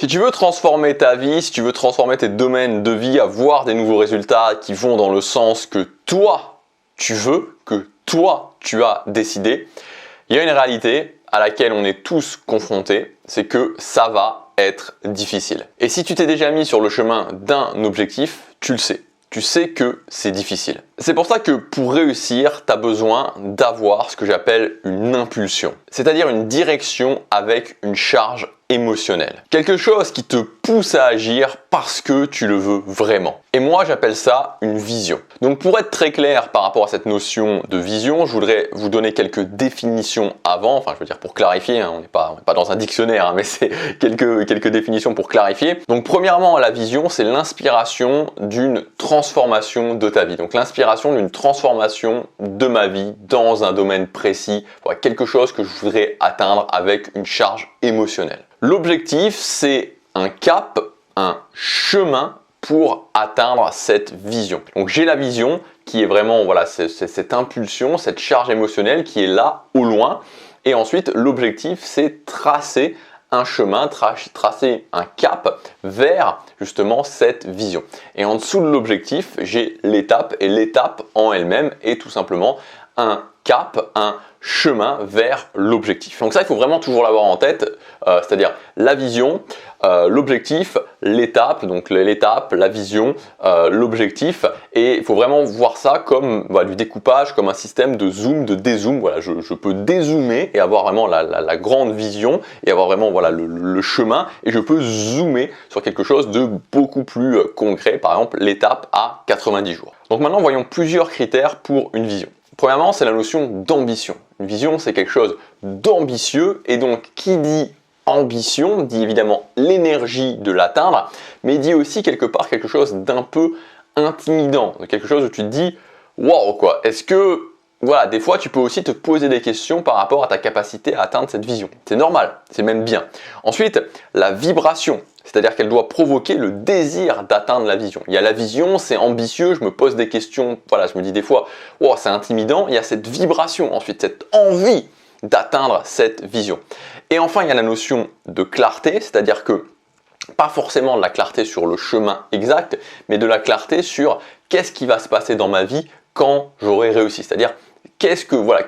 Si tu veux transformer ta vie, si tu veux transformer tes domaines de vie, avoir des nouveaux résultats qui vont dans le sens que toi, tu veux, que toi, tu as décidé, il y a une réalité à laquelle on est tous confrontés, c'est que ça va être difficile. Et si tu t'es déjà mis sur le chemin d'un objectif, tu le sais. Tu sais que c'est difficile. C'est pour ça que pour réussir, tu as besoin d'avoir ce que j'appelle une impulsion, c'est-à-dire une direction avec une charge émotionnelle. Quelque chose qui te pousse à agir parce que tu le veux vraiment. Et moi, j'appelle ça une vision. Donc pour être très clair par rapport à cette notion de vision, je voudrais vous donner quelques définitions avant, enfin je veux dire pour clarifier, hein, on n'est pas dans un dictionnaire, hein, mais c'est quelques définitions pour clarifier. Donc premièrement, la vision, c'est l'inspiration d'une transformation de ta vie. Donc l'inspiration d'une transformation de ma vie dans un domaine précis, voilà, quelque chose que je voudrais atteindre avec une charge émotionnelle. L'objectif, c'est un cap, un chemin pour atteindre cette vision. Donc j'ai la vision qui est vraiment, voilà, c'est cette impulsion, cette charge émotionnelle qui est là au loin. Et ensuite, l'objectif, c'est tracer un chemin, tracer un cap vers justement cette vision. Et en dessous de l'objectif, j'ai l'étape, et l'étape en elle-même est tout simplement un cap, un chemin vers l'objectif. Donc ça, il faut vraiment toujours l'avoir en tête, c'est-à-dire la vision, l'objectif, l'étape, donc l'étape, la vision, l'objectif, et il faut vraiment voir ça comme du découpage, comme un système de zoom, de dézoom. Voilà, je peux dézoomer et avoir vraiment la grande vision et avoir vraiment voilà, le chemin, et je peux zoomer sur quelque chose de beaucoup plus concret, par exemple l'étape à 90 jours. Donc maintenant, voyons plusieurs critères pour une vision. Premièrement, c'est la notion d'ambition. Une vision, c'est quelque chose d'ambitieux, et donc qui dit ambition dit évidemment l'énergie de l'atteindre, mais dit aussi quelque part quelque chose d'un peu intimidant, quelque chose où tu te dis waouh quoi, est-ce que voilà, des fois tu peux aussi te poser des questions par rapport à ta capacité à atteindre cette vision. C'est normal, c'est même bien. Ensuite, la vibration, c'est-à-dire qu'elle doit provoquer le désir d'atteindre la vision. Il y a la vision, c'est ambitieux, je me pose des questions, voilà, je me dis des fois, wow, c'est intimidant. Il y a cette vibration, ensuite cette envie d'atteindre cette vision. Et enfin, il y a la notion de clarté, c'est-à-dire que pas forcément de la clarté sur le chemin exact, mais de la clarté sur qu'est-ce qui va se passer dans ma vie quand j'aurai réussi. C'est-à-dire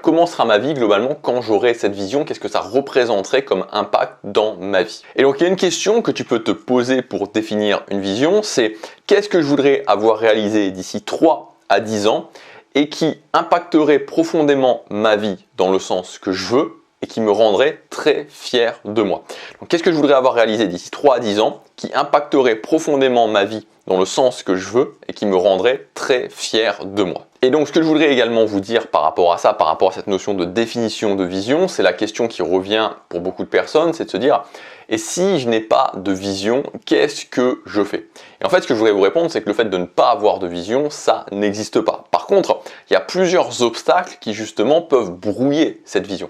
comment sera ma vie globalement quand j'aurai cette vision, qu'est-ce que ça représenterait comme impact dans ma vie. Et donc il y a une question que tu peux te poser pour définir une vision, c'est qu'est-ce que je voudrais avoir réalisé d'ici 3 à 10 ans et qui impacterait profondément ma vie dans le sens que je veux et qui me rendrait très fier de moi. Donc qu'est-ce que je voudrais avoir réalisé d'ici 3 à 10 ans qui impacterait profondément ma vie dans le sens que je veux et qui me rendrait très fier de moi. Et donc ce que je voudrais également vous dire par rapport à ça, par rapport à cette notion de définition de vision, c'est la question qui revient pour beaucoup de personnes, c'est de se dire et si je n'ai pas de vision, qu'est-ce que je fais? Et en fait ce que je voudrais vous répondre, c'est que le fait de ne pas avoir de vision, ça n'existe pas. Par contre, il y a plusieurs obstacles qui justement peuvent brouiller cette vision.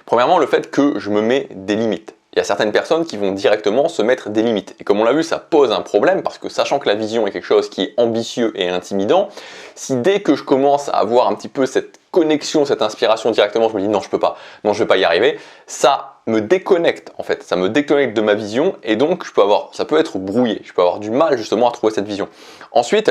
Premièrement, le fait que je me mets des limites. Il y a certaines personnes qui vont directement se mettre des limites. Et comme on l'a vu, ça pose un problème parce que sachant que la vision est quelque chose qui est ambitieux et intimidant, si dès que je commence à avoir un petit peu cette connexion, cette inspiration directement, je me dis non, je peux pas, non, je vais pas y arriver, ça me déconnecte en fait, ça me déconnecte de ma vision et donc ça peut être brouillé, je peux avoir du mal justement à trouver cette vision. Ensuite,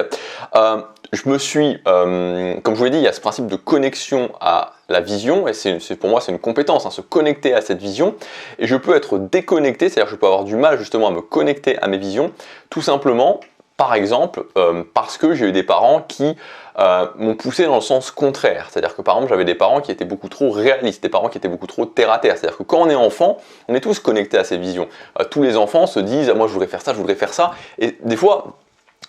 je me suis, comme je vous l'ai dit, il y a ce principe de connexion à la vision et pour moi c'est une compétence, se connecter à cette vision et je peux être déconnecté, c'est-à-dire que je peux avoir du mal justement à me connecter à mes visions, tout simplement par exemple parce que j'ai eu des parents qui m'ont poussé dans le sens contraire, c'est-à-dire que par exemple j'avais des parents qui étaient beaucoup trop réalistes, des parents qui étaient beaucoup trop terre à terre, c'est-à-dire que quand on est enfant, on est tous connectés à ces visions, tous les enfants se disent moi je voudrais faire ça, je voudrais faire ça, et des fois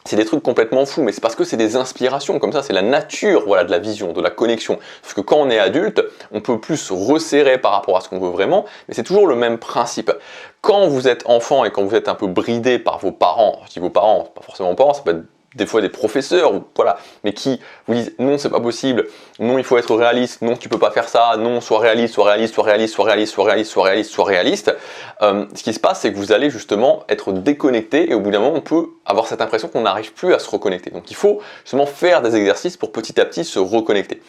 c'est des trucs complètement fous, mais c'est parce que c'est des inspirations, comme ça c'est la nature de la vision, de la connexion. Parce que quand on est adulte, on peut plus se resserrer par rapport à ce qu'on veut vraiment, mais c'est toujours le même principe. Quand vous êtes enfant et quand vous êtes un peu bridé par vos parents, je dis vos parents, pas forcément parents, ça peut être des fois des professeurs, ou, voilà, mais qui vous disent non, c'est pas possible, non, il faut être réaliste, non, tu peux pas faire ça, non, sois réaliste, sois réaliste, sois réaliste, sois réaliste, sois réaliste, sois réaliste, sois réaliste. Ce qui se passe, c'est que vous allez justement être déconnecté et au bout d'un moment, on peut avoir cette impression qu'on n'arrive plus à se reconnecter. Donc il faut justement faire des exercices pour petit à petit se reconnecter.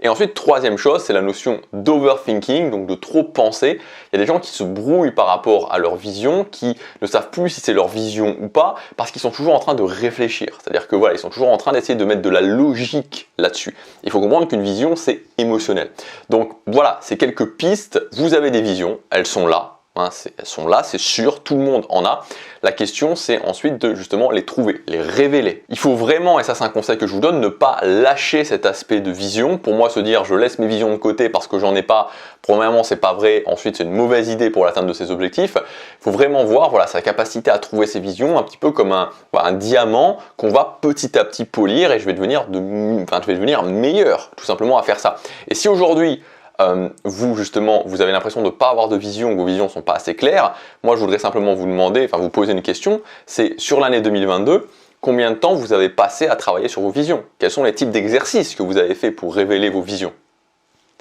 Et ensuite, troisième chose, c'est la notion d'overthinking, donc de trop penser. Il y a des gens qui se brouillent par rapport à leur vision, qui ne savent plus si c'est leur vision ou pas, parce qu'ils sont toujours en train de réfléchir. C'est-à-dire que voilà, ils sont toujours en train d'essayer de mettre de la logique là-dessus. Il faut comprendre qu'une vision, c'est émotionnel. Donc voilà, c'est quelques pistes. Vous avez des visions, elles sont là. Elles sont là, c'est sûr, tout le monde en a. La question, c'est ensuite de justement les trouver, les révéler. Il faut vraiment, et ça c'est un conseil que je vous donne, ne pas lâcher cet aspect de vision. Pour moi, se dire je laisse mes visions de côté parce que j'en ai pas, premièrement, c'est pas vrai, ensuite c'est une mauvaise idée pour l'atteinte de ses objectifs. Il faut vraiment voir voilà, sa capacité à trouver ses visions, un petit peu comme un diamant qu'on va petit à petit polir et je vais devenir meilleur, tout simplement à faire ça. Et si aujourd'hui, vous justement, vous avez l'impression de ne pas avoir de vision, que vos visions ne sont pas assez claires, moi je voudrais simplement vous demander, vous poser une question, c'est sur l'année 2022, combien de temps vous avez passé à travailler sur vos visions? Quels sont les types d'exercices que vous avez fait pour révéler vos visions?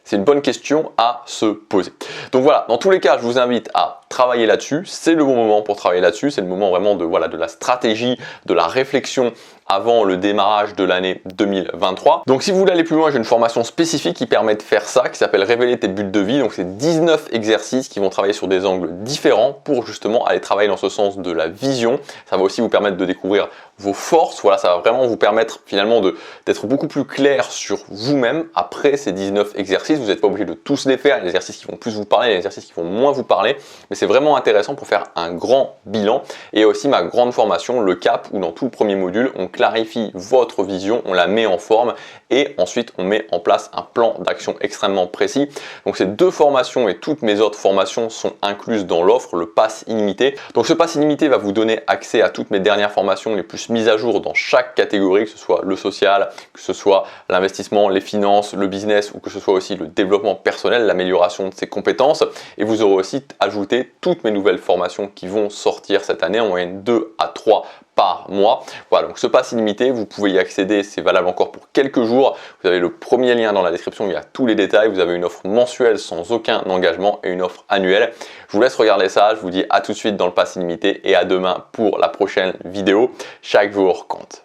C'est une bonne question à se poser. Donc voilà, dans tous les cas, je vous invite à travailler là-dessus. C'est le bon moment pour travailler là-dessus. C'est le moment vraiment de la stratégie, de la réflexion avant le démarrage de l'année 2023. Donc si vous voulez aller plus loin, j'ai une formation spécifique qui permet de faire ça, qui s'appelle Révéler tes buts de vie. Donc c'est 19 exercices qui vont travailler sur des angles différents pour justement aller travailler dans ce sens de la vision. Ça va aussi vous permettre de découvrir vos forces. Voilà, ça va vraiment vous permettre finalement d'être beaucoup plus clair sur vous-même après ces 19 exercices. Vous n'êtes pas obligé de tous les faire. Il y a des exercices qui vont plus vous parler, il y a des exercices qui vont moins vous parler. Mais c'est vraiment intéressant pour faire un grand bilan. Et aussi ma grande formation, le CAP, où dans tout le premier module, on clarifie votre vision, on la met en forme et ensuite on met en place un plan d'action extrêmement précis. Donc ces deux formations et toutes mes autres formations sont incluses dans l'offre, le pass illimité. Donc ce pass illimité va vous donner accès à toutes mes dernières formations les plus mises à jour dans chaque catégorie, que ce soit le social, que ce soit l'investissement, les finances, le business ou que ce soit aussi le développement personnel, l'amélioration de ses compétences. Et vous aurez aussi ajouté toutes mes nouvelles formations qui vont sortir cette année, en moyenne 2 à 3 par mois. Voilà, donc ce pass illimité, vous pouvez y accéder, c'est valable encore pour quelques jours. Vous avez le premier lien dans la description, il y a tous les détails. Vous avez une offre mensuelle sans aucun engagement et une offre annuelle. Je vous laisse regarder ça, je vous dis à tout de suite dans le pass illimité et à demain pour la prochaine vidéo. Chaque jour compte.